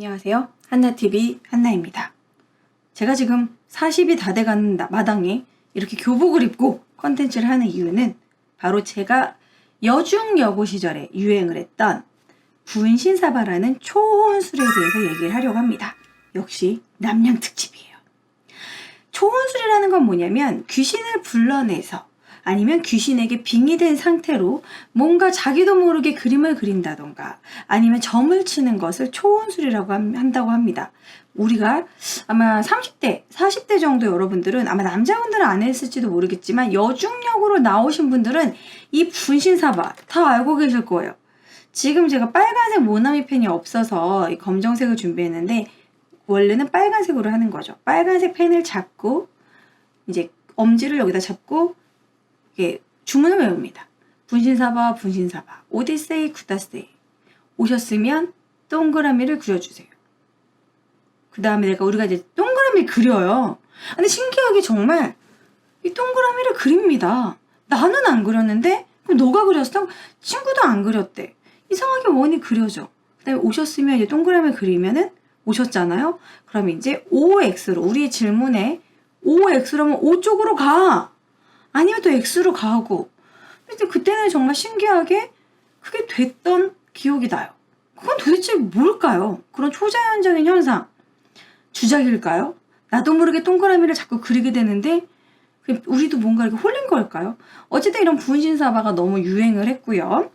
안녕하세요. 한나TV 한나입니다. 제가 지금 40이 다 돼가는 마당에 이렇게 교복을 입고 컨텐츠를 하는 이유는 바로 제가 여중여고 시절에 유행을 했던 분신사바라는 초혼술에 대해서 얘기를 하려고 합니다. 역시 남양 특집이에요. 초혼술이라는 건 뭐냐면 귀신을 불러내서 아니면 귀신에게 빙의된 상태로 뭔가 자기도 모르게 그림을 그린다던가 아니면 점을 치는 것을 초혼술이라고 한다고 합니다. 우리가 아마 30대, 40대 정도 여러분들은 아마 남자분들은 안 했을지도 모르겠지만 여중역으로 나오신 분들은 이 분신사바 다 알고 계실 거예요. 지금 제가 빨간색 모나미 펜이 없어서 검정색을 준비했는데 원래는 빨간색으로 하는 거죠. 빨간색 펜을 잡고 이제 엄지를 여기다 잡고 주문을 외웁니다. 분신사바 분신사바 오디세이 구다세이 오셨으면 동그라미를 그려주세요. 그 다음에 우리가 이제 동그라미 그려요. 근데 신기하게 정말 이 동그라미를 그립니다. 나는 안 그렸는데 그럼 너가 그렸어? 친구도 안 그렸대. 이상하게 원이 그려져. 그 다음에 오셨으면 이제 동그라미 그리면은 오셨잖아요. 그럼 이제 OX로 우리의 질문에 OX로 하면 O 쪽으로 가. 아니면 또 X로 가고. 근데 그때는 정말 신기하게 그게 됐던 기억이 나요. 그건 도대체 뭘까요? 그런 초자연적인 현상. 주작일까요? 나도 모르게 동그라미를 자꾸 그리게 되는데 우리도 뭔가 이렇게 홀린 걸까요? 어쨌든 이런 분신사바가 너무 유행을 했고요.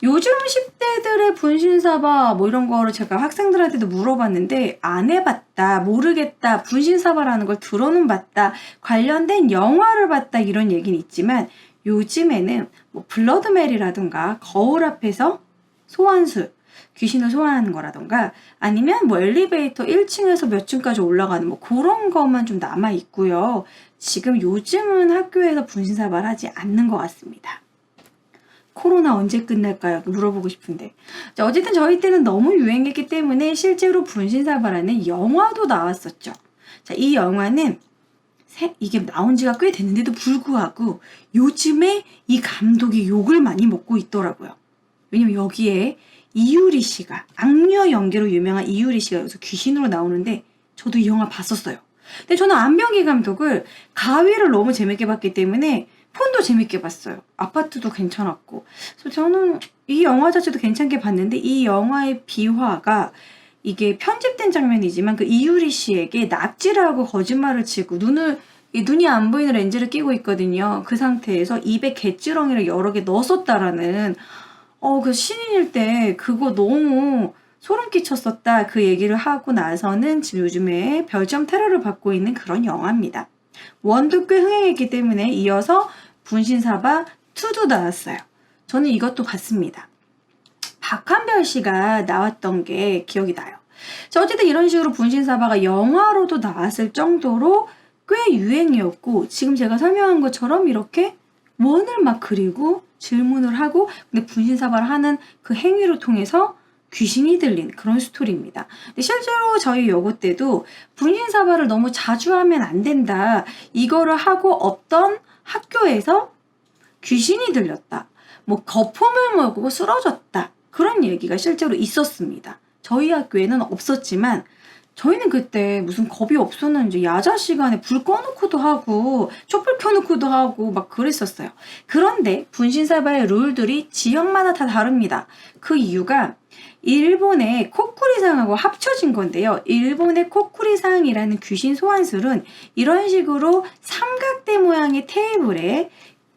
요즘 10대들의 분신사바 뭐 이런 거를 제가 학생들한테도 물어봤는데 안 해봤다, 모르겠다, 분신사바라는 걸 들어는 봤다, 관련된 영화를 봤다 이런 얘기는 있지만 요즘에는 뭐 블러드메리라든가 거울 앞에서 소환술, 귀신을 소환하는 거라던가 아니면 뭐 엘리베이터 1층에서 몇 층까지 올라가는 뭐 그런 것만 좀 남아 있고요. 지금 요즘은 학교에서 분신사바를 하지 않는 것 같습니다. 코로나 언제 끝날까요? 물어보고 싶은데. 자, 어쨌든 저희 때는 너무 유행했기 때문에 실제로 분신사바라는 영화도 나왔었죠. 자, 이 영화는 이게 나온 지가 꽤 됐는데도 불구하고 요즘에 이 감독이 욕을 많이 먹고 있더라고요. 왜냐면 여기에 이유리 씨가 악녀 연기로 유명한 이유리 씨가 여기서 귀신으로 나오는데 저도 이 영화 봤었어요. 근데 저는 안병기 감독을 가위를 너무 재밌게 봤기 때문에 폰도 재밌게 봤어요. 아파트도 괜찮았고. 그래서 저는 이 영화 자체도 괜찮게 봤는데 이 영화의 비화가 이게 편집된 장면이지만 그 이유리 씨에게 납치를 하고 거짓말을 치고 눈이 안 보이는 렌즈를 끼고 있거든요. 그 상태에서 입에 개찌렁이를 여러 개 넣었었다라는 그 신인일 때 그거 너무 소름 끼쳤었다 그 얘기를 하고 나서는 지금 요즘에 별점 테러를 받고 있는 그런 영화입니다. 원도 꽤 흥행했기 때문에 이어서 분신사바 2도 나왔어요. 저는 이것도 봤습니다. 박한별 씨가 나왔던 게 기억이 나요. 자, 어쨌든 이런 식으로 분신사바가 영화로도 나왔을 정도로 꽤 유행이었고 지금 제가 설명한 것처럼 이렇게 원을 막 그리고 질문을 하고 근데 분신사바를 하는 그 행위를 통해서 귀신이 들린 그런 스토리입니다. 근데 실제로 저희 여고 때도 분신사바를 너무 자주 하면 안 된다. 이거를 하고 어떤 학교에서 귀신이 들렸다. 뭐 거품을 먹고 쓰러졌다. 그런 얘기가 실제로 있었습니다. 저희 학교에는 없었지만 저희는 그때 무슨 겁이 없었는지 야자 시간에 불 꺼놓고도 하고 촛불 켜놓고도 하고 막 그랬었어요. 그런데 분신사바의 룰들이 지역마다 다 다릅니다. 그 이유가 일본의 코쿠리상하고 합쳐진 건데요. 일본의 코쿠리상이라는 귀신 소환술은 이런 식으로 삼각대 모양의 테이블에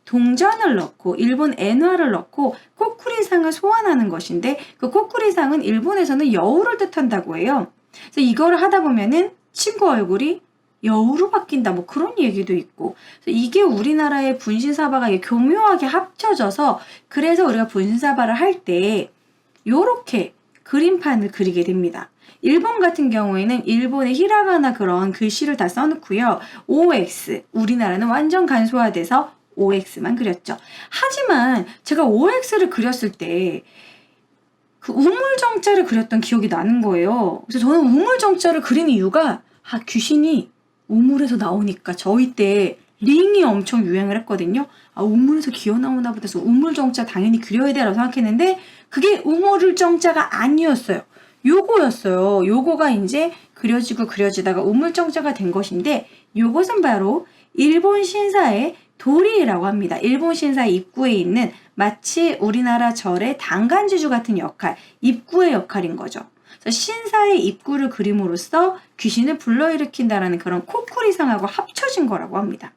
동전을 넣고 일본 엔화를 넣고 코쿠리상을 소환하는 것인데 그 코쿠리상은 일본에서는 여우를 뜻한다고 해요. 그래서 이거를 하다 보면은 친구 얼굴이 여우로 바뀐다 뭐 그런 얘기도 있고 그래서 이게 우리나라의 분신사바가 교묘하게 합쳐져서 그래서 우리가 분신사바를 할 때 요렇게 그림판을 그리게 됩니다. 일본 같은 경우에는 일본의 히라가나 그런 글씨를 다 써놓고요. OX 우리나라는 완전 간소화돼서 OX만 그렸죠. 하지만 제가 OX를 그렸을 때 그 우물정자를 그렸던 기억이 나는 거예요. 그래서 저는 우물정자를 그린 이유가 귀신이 우물에서 나오니까 저희 때 링이 엄청 유행을 했거든요. 우물에서 기어나오나 보다 해서 우물정자 당연히 그려야 돼라고 생각했는데 그게 우물정자가 아니었어요. 요거였어요. 요거가 이제 그려지고 그려지다가 우물정자가 된 것인데 요것은 바로 일본 신사의 도리라고 합니다. 일본 신사 입구에 있는 마치 우리나라 절의 당간주주 같은 역할, 입구의 역할인 거죠. 그래서 신사의 입구를 그림으로써 귀신을 불러일으킨다라는 그런 코쿠리상하고 합쳐진 거라고 합니다.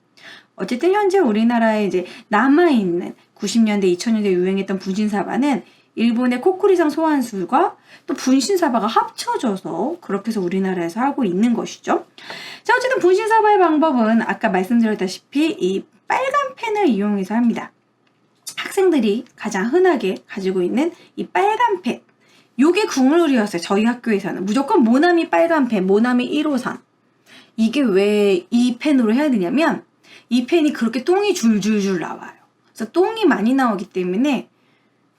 어쨌든 현재 우리나라에 이제 남아있는 90년대, 2000년대 유행했던 분신사바는 일본의 코쿠리상 소환술과 또 분신사바가 합쳐져서 그렇게 해서 우리나라에서 하고 있는 것이죠. 자, 어쨌든 분신사바의 방법은 아까 말씀드렸다시피 이 빨간 펜을 이용해서 합니다. 학생들이 가장 흔하게 가지고 있는 이 빨간 펜. 요게 국룰이었어요. 저희 학교에서는. 무조건 모나미 빨간 펜, 모나미 1호선. 이게 왜 이 펜으로 해야 되냐면 이 펜이 그렇게 똥이 줄줄줄 나와요. 그래서 똥이 많이 나오기 때문에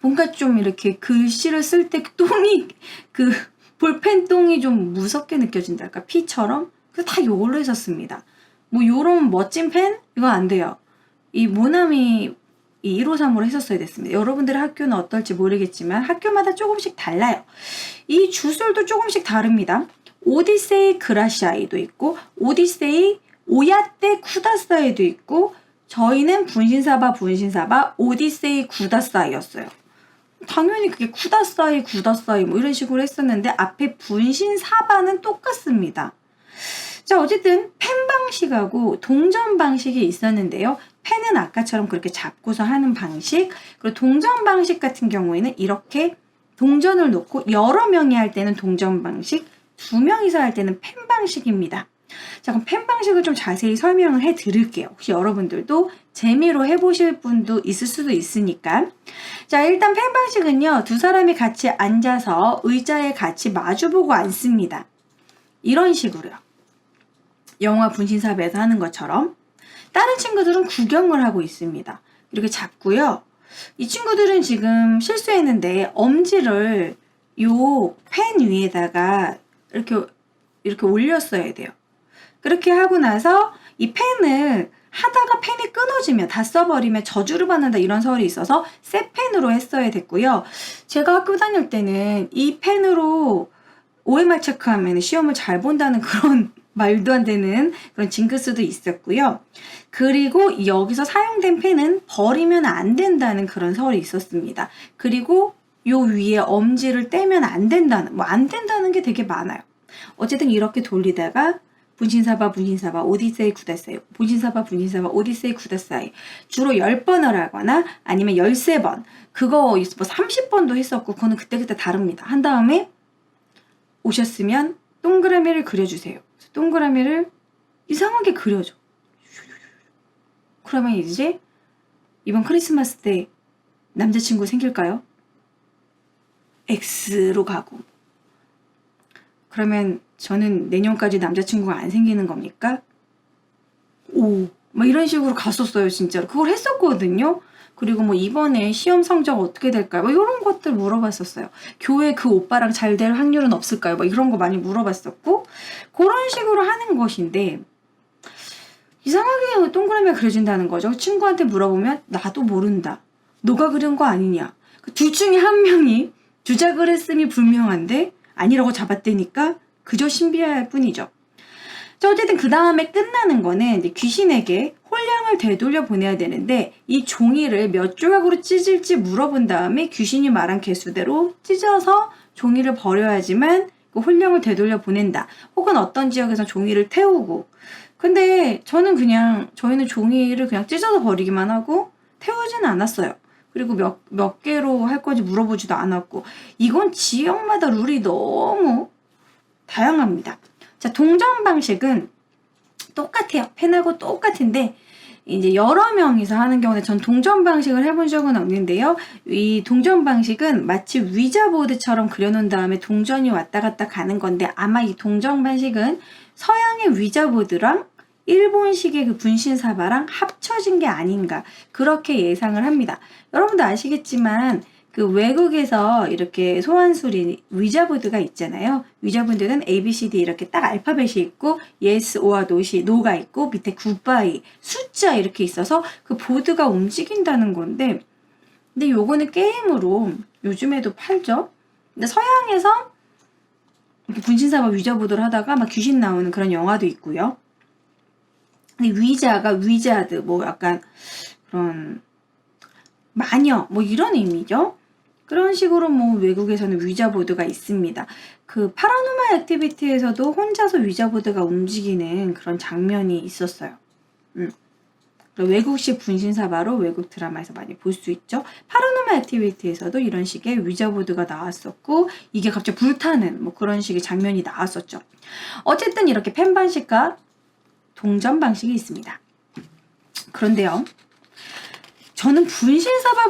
뭔가 좀 이렇게 글씨를 쓸 때 똥이 그 볼펜 똥이 좀 무섭게 느껴진달까? 피처럼? 그래서 다 요걸로 했었습니다. 뭐 요런 멋진 펜? 이거 안 돼요. 이 모나미 이 153으로 했었어야 됐습니다. 여러분들의 학교는 어떨지 모르겠지만 학교마다 조금씩 달라요. 이 주술도 조금씩 다릅니다. 오디세이 그라시아이도 있고 오디세이 오야떼 쿠다사이도 있고 저희는 분신사바 오디세이 구다사이였어요. 당연히 그게 쿠다사이 뭐 이런 식으로 했었는데 앞에 분신사바는 똑같습니다. 자, 어쨌든 펜 방식하고 동전 방식이 있었는데요. 펜은 아까처럼 그렇게 잡고서 하는 방식, 그리고 동전 방식 같은 경우에는 이렇게 동전을 놓고 여러 명이 할 때는 동전 방식, 2명이서 할 때는 펜 방식입니다. 자, 그럼 펜 방식을 좀 자세히 설명을 해 드릴게요. 혹시 여러분들도 재미로 해보실 분도 있을 수도 있으니까. 자, 일단 펜 방식은요, 두 사람이 같이 앉아서 의자에 같이 마주보고 앉습니다. 이런 식으로요. 영화 분신사바에서 하는 것처럼. 다른 친구들은 구경을 하고 있습니다. 이렇게 잡고요. 이 친구들은 지금 실수했는데 엄지를 요 펜 위에다가 이렇게 올렸어야 돼요. 그렇게 하고 나서 이 펜을 하다가 펜이 끊어지면 다 써버리면 저주를 받는다 이런 설이 있어서 새 펜으로 했어야 됐고요. 제가 학교 다닐 때는 이 펜으로 OMR 체크하면 시험을 잘 본다는 그런 말도 안 되는 그런 징크스도 있었고요. 그리고 여기서 사용된 펜은 버리면 안 된다는 그런 설이 있었습니다. 그리고 요 위에 엄지를 떼면 안 된다는, 안 된다는 게 되게 많아요. 어쨌든 이렇게 돌리다가 분신사바, 오디세이, 구다사이, 분신사바, 오디세이, 구다사이 주로 10번을 하거나 아니면 13번, 그거 뭐 30번도 했었고 그거는 그때그때 다릅니다. 한 다음에 오셨으면 동그라미를 그려주세요. 동그라미를 이상하게 그려줘. 그러면 이제 이번 크리스마스 때 남자친구 생길까요? X로 가고. 그러면 저는 내년까지 남자친구가 안 생기는 겁니까? 오, 막 이런 식으로 갔었어요, 진짜로. 그걸 했었거든요. 그리고 뭐 이번에 시험 성적 어떻게 될까요? 뭐 이런 것들 물어봤었어요. 교회 그 오빠랑 잘 될 확률은 없을까요? 뭐 이런 거 많이 물어봤었고 그런 식으로 하는 것인데 이상하게 동그라미가 그려진다는 거죠. 친구한테 물어보면 나도 모른다. 너가 그린 거 아니냐. 둘 중에 한 명이 주작을 했음이 분명한데 아니라고 잡았다니까 그저 신비할 뿐이죠. 자, 어쨌든 그 다음에 끝나는 거는 이제 귀신에게 홀량을 되돌려 보내야 되는데 이 종이를 몇 조각으로 찢을지 물어본 다음에 귀신이 말한 개수대로 찢어서 종이를 버려야지만 그 홀량을 되돌려 보낸다. 혹은 어떤 지역에서 종이를 태우고. 근데 저희는 종이를 그냥 찢어서 버리기만 하고 태우지는 않았어요. 그리고 몇 개로 할 건지 물어보지도 않았고. 이건 지역마다 룰이 너무 다양합니다. 자, 동전 방식은 똑같아요. 펜하고 똑같은데 이제 여러 명이서 하는 경우는 전 동전 방식을 해본 적은 없는데요. 이 동전 방식은 마치 위자보드처럼 그려놓은 다음에 동전이 왔다 갔다 가는 건데 아마 이 동전 방식은 서양의 위자보드랑 일본식의 그 분신사바랑 합쳐진 게 아닌가 그렇게 예상을 합니다. 여러분도 아시겠지만 그 외국에서 이렇게 소환술이 위자보드가 있잖아요. 위자보드는 ABCD 이렇게 딱 알파벳이 있고 yes, or no가 있고 밑에 굿바이, 숫자 이렇게 있어서 그 보드가 움직인다는 건데 근데 요거는 게임으로 요즘에도 팔죠. 근데 서양에서 이렇게 분신사바 위자보도를 하다가 막 귀신 나오는 그런 영화도 있고요. 근데 위자가 위자드 뭐 약간 그런 마녀 뭐 이런 의미죠. 그런 식으로 뭐 외국에서는 위자보드가 있습니다. 그 파라노멀 액티비티에서도 혼자서 위자보드가 움직이는 그런 장면이 있었어요. 외국식 분신사바로 외국 드라마에서 많이 볼 수 있죠. 파라노멀 액티비티에서도 이런 식의 위자보드가 나왔었고 이게 갑자기 불타는 뭐 그런 식의 장면이 나왔었죠. 어쨌든 이렇게 펜 방식과 동전 방식이 있습니다. 그런데요. 저는 분신사바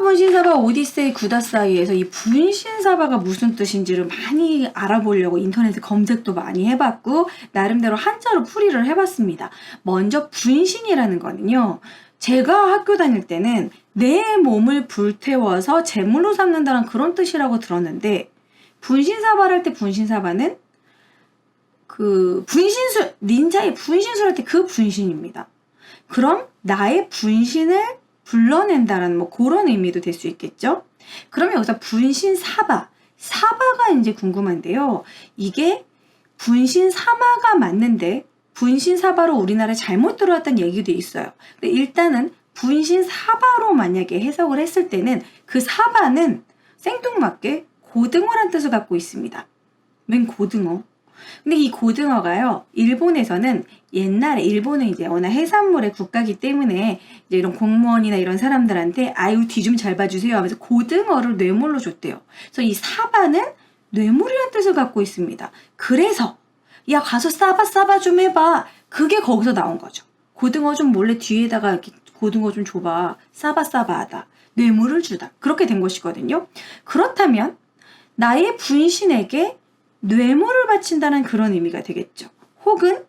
오디세이 구다사이에서 이 분신사바가 무슨 뜻인지를 많이 알아보려고 인터넷에 검색도 많이 해봤고 나름대로 한자로 풀이를 해봤습니다. 먼저 분신이라는 거는요. 제가 학교 다닐 때는 내 몸을 불태워서 제물로 삼는다는 그런 뜻이라고 들었는데 분신사바를 할 때 분신사바는 그 분신술, 닌자의 분신술 할 때 그 분신입니다. 그럼 나의 분신을 불러낸다라는 뭐 그런 의미도 될 수 있겠죠. 그러면 여기서 분신사바, 사바가 이제 궁금한데요. 이게 분신사마가 맞는데 분신사바로 우리나라에 잘못 들어왔다는 얘기도 있어요. 근데 일단은 분신사바로 만약에 해석을 했을 때는 그 사바는 생뚱맞게 고등어란 뜻을 갖고 있습니다. 웬 고등어? 근데 이 고등어가요, 일본에서는 옛날에 일본은 이제 워낙 해산물의 국가이기 때문에 이제 이런 공무원이나 이런 사람들한테 아유 뒤 좀 잘 봐주세요 하면서 고등어를 뇌물로 줬대요. 그래서 이 사바는 뇌물이라는 뜻을 갖고 있습니다. 그래서 야 가서 싸바 좀 해봐. 그게 거기서 나온 거죠. 고등어 좀 몰래 뒤에다가 이렇게 고등어 좀 줘봐. 싸바 하다. 뇌물을 주다. 그렇게 된 것이거든요. 그렇다면 나의 분신에게 뇌물을 바친다는 그런 의미가 되겠죠. 혹은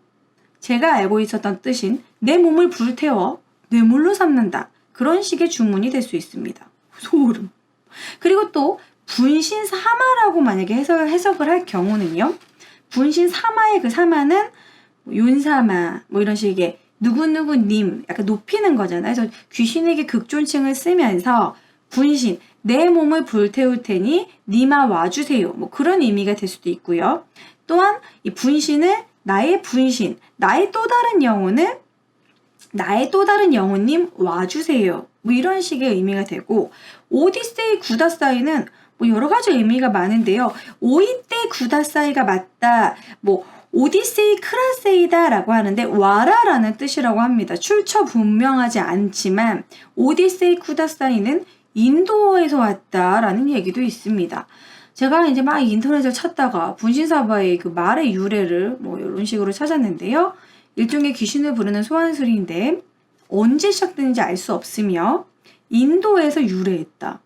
제가 알고 있었던 뜻인 내 몸을 불태워 뇌물로 삼는다. 그런 식의 주문이 될 수 있습니다. 소름. 그리고 또 분신사마라고 만약에 해석을 할 경우는요. 분신사마의 그 사마는 윤사마 뭐 이런 식의 누구누구님 약간 높이는 거잖아요. 그래서 귀신에게 극존칭을 쓰면서 분신 내 몸을 불태울 테니 니마 와주세요. 뭐 그런 의미가 될 수도 있고요. 또한 이 분신을 나의 분신, 나의 또 다른 영혼님 와주세요. 뭐 이런 식의 의미가 되고 오디세이 구다사이는 뭐 여러 가지 의미가 많은데요. 오이떼 구다사이가 맞다. 뭐 오디세이 크라세이다 라고 하는데 와라라는 뜻이라고 합니다. 출처 분명하지 않지만 오디세이 쿠다사이는 인도어에서 왔다라는 얘기도 있습니다. 제가 이제 막 인터넷을 찾다가 분신사바의 그 말의 유래를 뭐 이런 식으로 찾았는데요. 일종의 귀신을 부르는 소환술인데 언제 시작됐는지 알 수 없으며 인도에서 유래했다.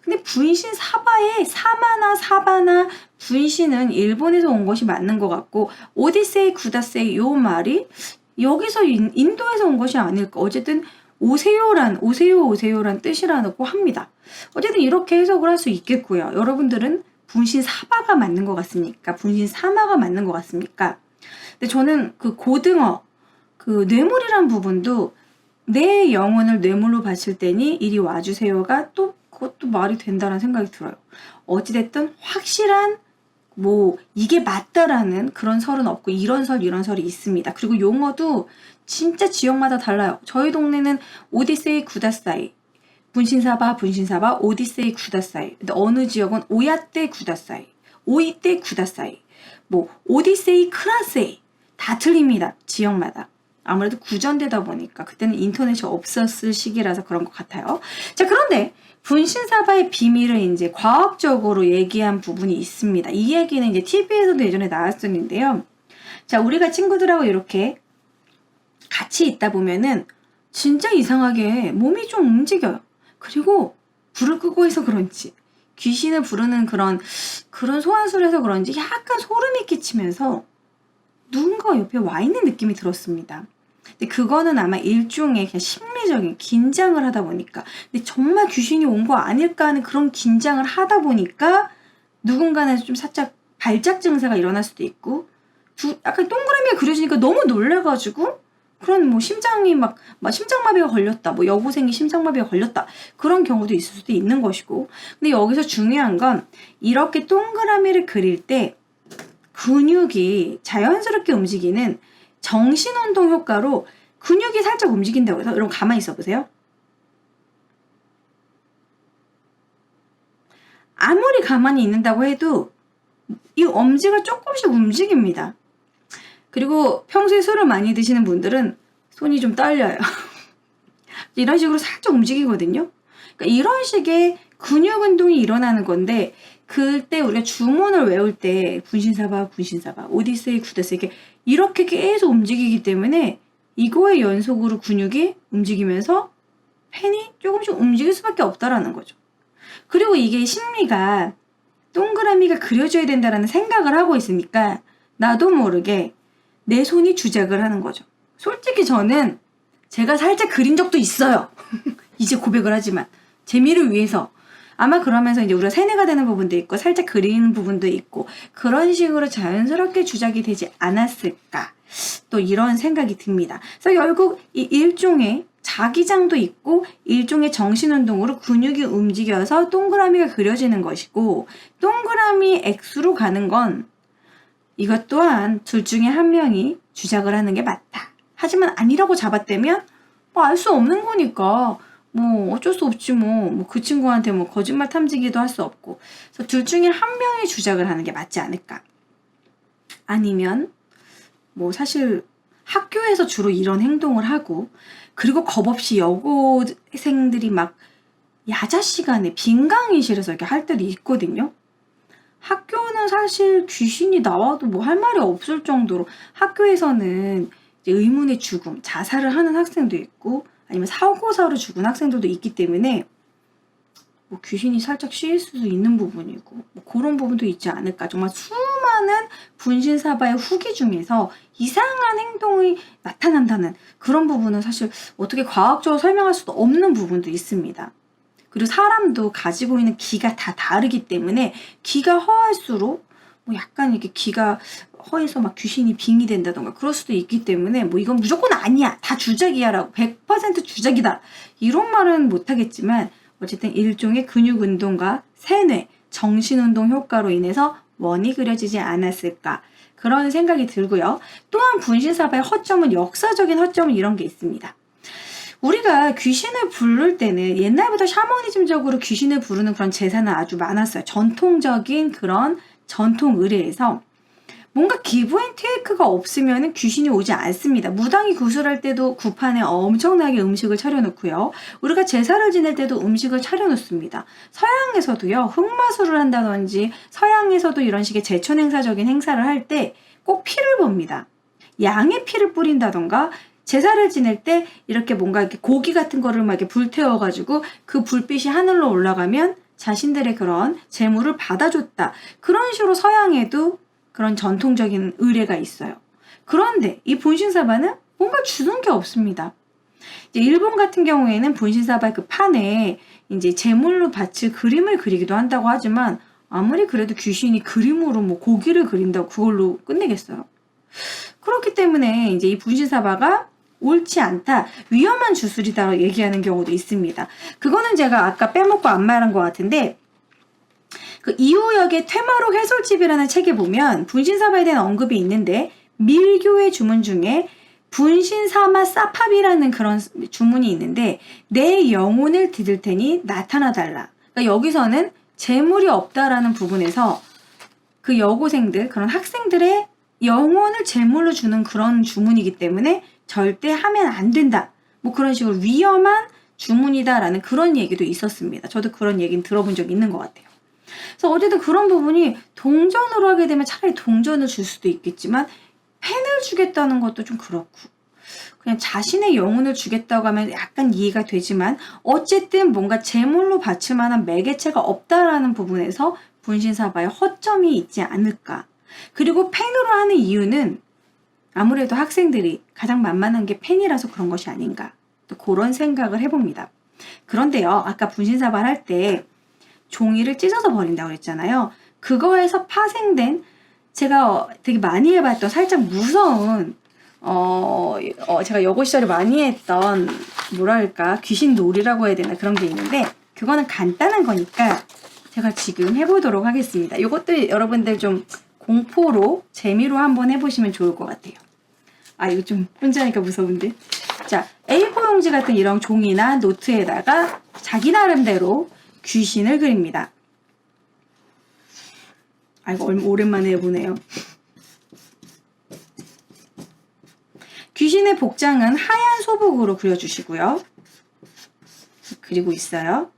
근데 분신사바의 사바나 분신은 일본에서 온 것이 맞는 것 같고 오디세이 구다세이 요 말이 여기서 인도에서 온 것이 아닐까. 어쨌든 오세요란 뜻이라고 합니다. 어쨌든 이렇게 해석을 할 수 있겠고요. 여러분들은 분신사바가 맞는 것 같습니까? 분신사마가 맞는 것 같습니까? 근데 저는 그 고등어, 그 뇌물이란 부분도 내 영혼을 뇌물로 바칠 때니 이리 와주세요가 또 그것도 말이 된다는 생각이 들어요. 어찌됐든 확실한 뭐 이게 맞다라는 그런 설은 없고 이런 설이 있습니다. 그리고 용어도 진짜 지역마다 달라요. 저희 동네는 오디세이 구다사이, 분신사바, 오디세이 구다사이. 근데 어느 지역은 오야떼 구다사이, 오이떼 구다사이, 뭐 오디세이 크라세이 다 틀립니다. 지역마다. 아무래도 구전되다 보니까 그때는 인터넷이 없었을 시기라서 그런 것 같아요. 자, 그런데 분신사바의 비밀을 이제 과학적으로 얘기한 부분이 있습니다. 이 얘기는 이제 TV에서도 예전에 나왔었는데요. 자, 우리가 친구들하고 이렇게 같이 있다 보면은 진짜 이상하게 몸이 좀 움직여요. 그리고 불을 끄고 해서 그런지 귀신을 부르는 그런 소환술을 해서 그런지 약간 소름이 끼치면서 누군가 옆에 와 있는 느낌이 들었습니다. 근데 그거는 아마 일종의 그냥 심리적인 긴장을 하다 보니까, 근데 정말 귀신이 온 거 아닐까 하는 그런 긴장을 하다 보니까 누군가는 좀 살짝 발작 증세가 일어날 수도 있고, 약간 동그라미가 그려지니까 너무 놀래가지고 그런 뭐 심장이 막 심장마비가 걸렸다, 뭐 여고생이 심장마비가 걸렸다, 그런 경우도 있을 수도 있는 것이고. 근데 여기서 중요한 건 이렇게 동그라미를 그릴 때 근육이 자연스럽게 움직이는 정신운동 효과로 근육이 살짝 움직인다고 해서 여러분 가만히 있어 보세요. 아무리 가만히 있는다고 해도 이 엄지가 조금씩 움직입니다. 그리고 평소에 술을 많이 드시는 분들은 손이 좀 떨려요. 이런 식으로 살짝 움직이거든요. 그러니까 이런 식의 근육 운동이 일어나는 건데 그때 우리가 주문을 외울 때 분신사바, 분신사바, 오디세이, 구데세이 이렇게 계속 움직이기 때문에 이거의 연속으로 근육이 움직이면서 펜이 조금씩 움직일 수밖에 없다라는 거죠. 그리고 이게 심리가 동그라미가 그려져야 된다라는 생각을 하고 있으니까 나도 모르게 내 손이 주작을 하는 거죠. 솔직히 저는 제가 살짝 그린 적도 있어요. 이제 고백을 하지만 재미를 위해서 아마 그러면서 이제 우리가 세뇌가 되는 부분도 있고 살짝 그리는 부분도 있고 그런 식으로 자연스럽게 주작이 되지 않았을까 또 이런 생각이 듭니다. 그래서 결국 이 일종의 자기장도 있고 일종의 정신운동으로 근육이 움직여서 동그라미가 그려지는 것이고 동그라미 X로 가는 건 이것 또한 둘 중에 한 명이 주작을 하는 게 맞다. 하지만 아니라고 잡았다면 뭐 알 수 없는 거니까 뭐 어쩔 수 없지 뭐 그 친구한테 뭐 거짓말 탐지기도 할 수 없고 그래서 둘 중에 한 명이 주작을 하는 게 맞지 않을까. 아니면 뭐 사실 학교에서 주로 이런 행동을 하고 그리고 겁없이 여고생들이 막 야자 시간에 빈강의실에서 이렇게 할 때도 있거든요. 학교는 사실 귀신이 나와도 뭐 할 말이 없을 정도로 학교에서는 이제 의문의 죽음, 자살을 하는 학생도 있고 아니면 사고사로 죽은 학생들도 있기 때문에 뭐 귀신이 살짝 씌일 수도 있는 부분이고 뭐 그런 부분도 있지 않을까. 정말 수많은 분신사바의 후기 중에서 이상한 행동이 나타난다는 그런 부분은 사실 어떻게 과학적으로 설명할 수도 없는 부분도 있습니다. 그리고 사람도 가지고 있는 기가 다 다르기 때문에 기가 허할수록 뭐 약간 이렇게 기가 허해서 막 귀신이 빙이 된다던가 그럴 수도 있기 때문에 뭐 이건 무조건 아니야 다 주작이야 라고 100% 주작이다 이런 말은 못하겠지만 어쨌든 일종의 근육 운동과 세뇌, 정신운동 효과로 인해서 원이 그려지지 않았을까 그런 생각이 들고요. 또한 분신사바의 허점은 역사적인 허점은 이런 게 있습니다. 우리가 귀신을 부를 때는 옛날부터 샤머니즘적으로 귀신을 부르는 그런 제사는 아주 많았어요. 전통적인 그런 전통 의례에서 뭔가 기브앤테이크가 없으면 귀신이 오지 않습니다. 무당이 구슬할 때도 구판에 엄청나게 음식을 차려놓고요. 우리가 제사를 지낼 때도 음식을 차려놓습니다. 서양에서도요. 흑마술을 한다든지 서양에서도 이런 식의 제천 행사적인 행사를 할 때 꼭 피를 봅니다. 양의 피를 뿌린다던가 제사를 지낼 때 이렇게 뭔가 이렇게 고기 같은 거를 막 이렇게 불태워가지고 그 불빛이 하늘로 올라가면 자신들의 그런 재물을 받아줬다. 그런 식으로 서양에도 그런 전통적인 의례가 있어요. 그런데 이 분신사바는 뭔가 주는 게 없습니다. 이제 일본 같은 경우에는 분신사바 그 판에 이제 제물로 바칠 그림을 그리기도 한다고 하지만 아무리 그래도 귀신이 그림으로 뭐 고기를 그린다고 그걸로 끝내겠어요. 그렇기 때문에 이제 이 분신사바가 옳지 않다, 위험한 주술이다 얘기하는 경우도 있습니다. 그거는 제가 아까 빼먹고 안 말한 것 같은데 그 이우역의 퇴마록 해솔집이라는 책에 보면 분신사바에 대한 언급이 있는데 밀교의 주문 중에 분신사마 사팝이라는 그런 주문이 있는데 내 영혼을 드릴 테니 나타나달라. 그러니까 여기서는 재물이 없다라는 부분에서 그 여고생들, 그런 학생들의 영혼을 제물로 주는 그런 주문이기 때문에 절대 하면 안 된다. 뭐 그런 식으로 위험한 주문이다라는 그런 얘기도 있었습니다. 저도 그런 얘기는 들어본 적이 있는 것 같아요. 그래서 어쨌든 그런 부분이 동전으로 하게 되면 차라리 동전을 줄 수도 있겠지만 펜을 주겠다는 것도 좀 그렇고 그냥 자신의 영혼을 주겠다고 하면 약간 이해가 되지만 어쨌든 뭔가 제물로 바칠 만한 매개체가 없다라는 부분에서 분신사바의 허점이 있지 않을까. 그리고 펜으로 하는 이유는 아무래도 학생들이 가장 만만한 게 펜이라서 그런 것이 아닌가. 또 그런 생각을 해봅니다. 그런데요, 아까 분신사바를 할 때 종이를 찢어서 버린다고 그랬잖아요. 그거에서 파생된 제가 되게 많이 해봤던 살짝 무서운 제가 여고 시절에 많이 했던 뭐랄까 귀신 놀이라고 해야 되나 그런 게 있는데 그거는 간단한 거니까 제가 지금 해보도록 하겠습니다. 이것도 여러분들 좀 공포로 재미로 한번 해보시면 좋을 것 같아요. 아, 이거 좀 혼자 하니까 무서운데. 자, A4 용지 같은 이런 종이나 노트에다가 자기 나름대로 귀신을 그립니다. 아, 이거 오랜만에 해보네요. 귀신의 복장은 하얀 소복으로 그려주시고요. 그리고 있어요.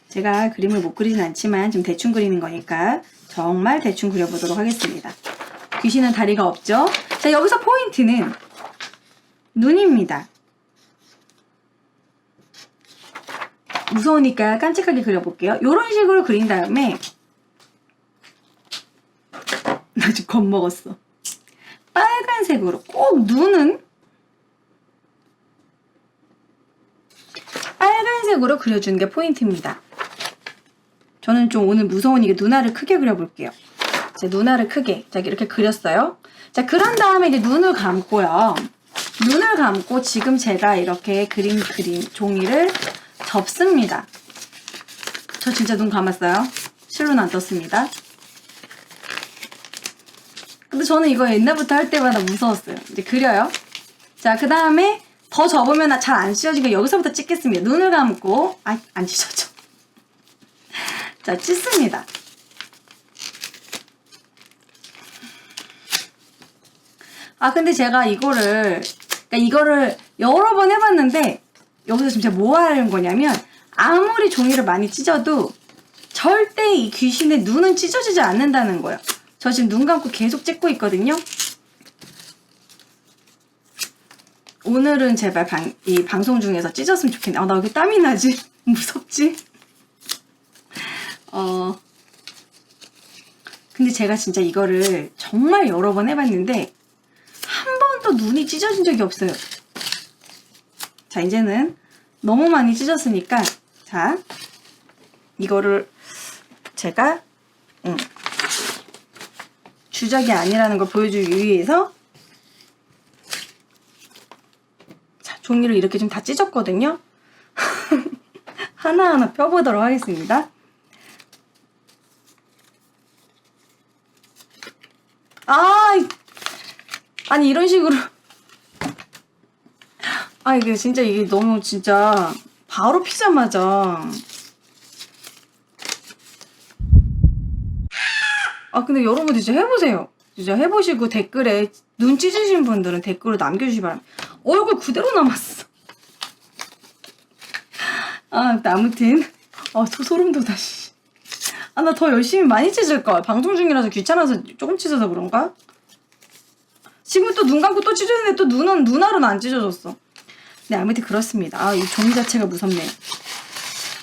제가 그림을 못 그리진 않지만 좀 대충 그리는 거니까 정말 대충 그려보도록 하겠습니다. 귀신은 다리가 없죠? 자, 여기서 포인트는 눈입니다. 무서우니까 깜찍하게 그려볼게요. 이런 식으로 그린 다음에 나 지금 겁먹었어. 빨간색으로 꼭 눈은 빨간색으로 그려주는 게 포인트입니다. 저는 좀 오늘 무서우니까 눈알을 크게 그려볼게요. 자, 눈알을 크게. 자, 이렇게 그렸어요. 자, 그런 다음에 이제 눈을 감고요. 눈을 감고 지금 제가 이렇게 그린 종이를 접습니다. 저 진짜 눈 감았어요. 실로는 안 떴습니다. 근데 저는 이거 옛날부터 할 때마다 무서웠어요. 이제 그려요. 자, 그 다음에 더 접으면 잘 안 찢어지니까 여기서부터 찍겠습니다. 눈을 감고, 안 찢어져. 자, 찢습니다. 근데 제가 이거를 여러 번 해봤는데, 여기서 지금 제가 뭐 하는 거냐면, 아무리 종이를 많이 찢어도 절대 이 귀신의 눈은 찢어지지 않는다는 거예요. 저 지금 눈 감고 계속 찍고 있거든요. 오늘은 제발 이 방송 중에서 찢었으면 좋겠네. 나 왜 이렇게 땀이 나지? 무섭지? 근데 제가 진짜 이거를 정말 여러 번 해봤는데 한 번도 눈이 찢어진 적이 없어요. 자, 이제는 너무 많이 찢었으니까 자, 이거를 제가 주작이 아니라는 걸 보여주기 위해서 자, 종이를 이렇게 좀 다 찢었거든요. 하나하나 펴보도록 하겠습니다. 아니 이런 식으로 이게 진짜 이게 너무 진짜 바로 피자마자 근데 여러분들 진짜 해보세요. 진짜 해보시고 댓글에 눈 찢으신 분들은 댓글로 남겨주시기 바랍니다. 얼굴 그대로 남았어. 아무튼 소름 돋아. 나 더 열심히 많이 찢을걸. 방송 중이라서 귀찮아서 조금 찢어서 그런가? 지금 또 눈 감고 또 찢었는데 또 눈알은 안 찢어졌어. 네, 아무튼 그렇습니다. 이 종이 자체가 무섭네요.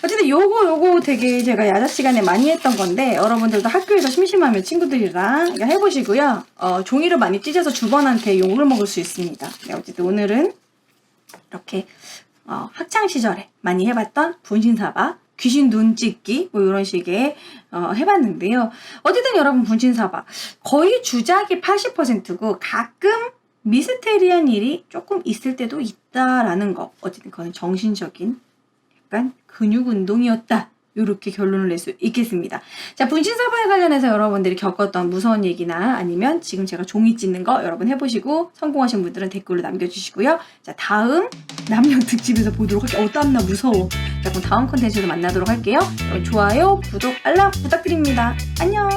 어쨌든 요거 되게 제가 야자 시간에 많이 했던 건데 여러분들도 학교에서 심심하면 친구들이랑 해보시고요. 종이를 많이 찢어서 주번한테 욕을 먹을 수 있습니다. 네, 어쨌든 오늘은 이렇게 학창시절에 많이 해봤던 분신사바, 귀신 눈 찍기 뭐 이런 식의 해봤는데요. 어쨌든 여러분 분신사바 거의 주작이 80%고 가끔 미스테리한 일이 조금 있을 때도 있다라는 거. 어쨌든 그거는 정신적인 약간 근육 운동이었다. 이렇게 결론을 낼 수 있겠습니다. 자, 분신사바에 관련해서 여러분들이 겪었던 무서운 얘기나 아니면 지금 제가 종이 찢는 거 여러분 해보시고 성공하신 분들은 댓글로 남겨주시고요. 자, 다음 남녀 특집에서 보도록 할게요. 땀나 무서워. 자, 그럼 다음 컨텐츠로 만나도록 할게요. 좋아요, 구독, 알람 부탁드립니다. 안녕.